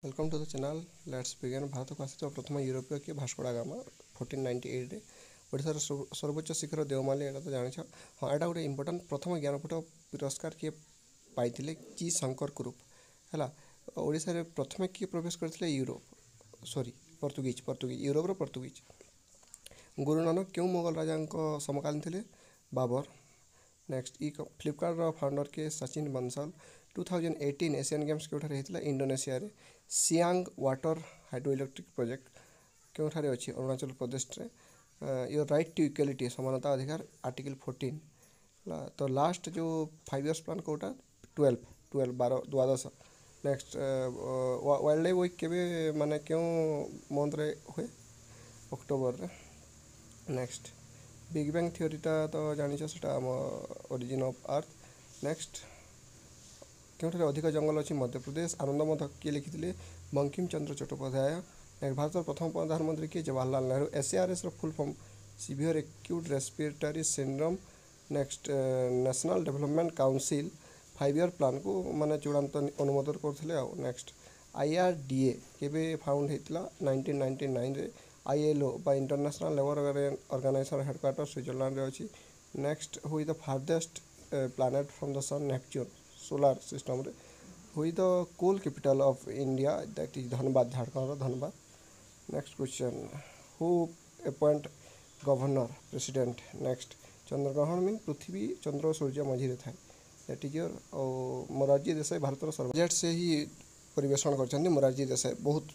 Welcome to the channel let's begin. Bharat को आसी प्रथम यूरोपीय किए भास्को डा गामा 1498 ओडार सर्वोच्च शिखर देवमाली एटा तो जान। हाँ यहाँ गोटे इंपोर्टां प्रथम ज्ञानपीठ पुरस्कार किए पाई जी शंकर कुरूप है। ओडिशा प्रथम किए प्रवेश करते यूरोप सॉरी पर्तुगीज यूरोपर पर्तुगीज। गुरु नानक क्यों मुगल राजा समकालीन थे? बाबर। नेक्स्ट फ्लिपकार्ट फाउंडर के सचिन बंसल। 2018 एशियन गेम्स क्योंठार होता इंडोनेशिया रे। Siang water hydro electric project क्योंठार अच्छी अरुणाचल प्रदेश रे। योर राइट टू इक्वालिटी समानता अधिकार आर्टिकल 14 तो लास्ट जो 5 years प्लान कोटा 12 नेक्स्ट वाइल्ड लाइफ वीक के माने क्यों मंथ रे हुए अक्टोबर रे। नेक्स्ट बिग बैंग थ्योरीटा तो जानी से ओरिजिन ऑफ अर्थ। नेक्स्ट क्योंठार अधिक जंगल अच्छी मध्य प्रदेश। आनंदमठ किए लिखी? बंकिम चंद्र चट्टोपाध्याय। भारत प्रथम प्रधानमंत्री किए? Jawaharlal Nehru. SRS full form severe acute respiratory syndrome. Next national development council 5 year plan को माने चूड़ांत अनुमोदन करते। नेक्स्ट IRDA केबे फाउंड होता 1999 रे। ILO बा international labour organisation headquarter Switzerland अच्छी। नेक्स्ट हुई the farthest planet from the sun Neptune solar system रे। हुई the coal capital of India that is Dhanbad Jharkhand Dhanbad. Next question who appoint governor president. Next चंद्रग्रहण mean पृथ्वी चंद्र सूर्य मझी थाए that is your Morarji Desai Bharat सर्वजेट से ही परिवेषण कर मोरारजी देसाई बहुत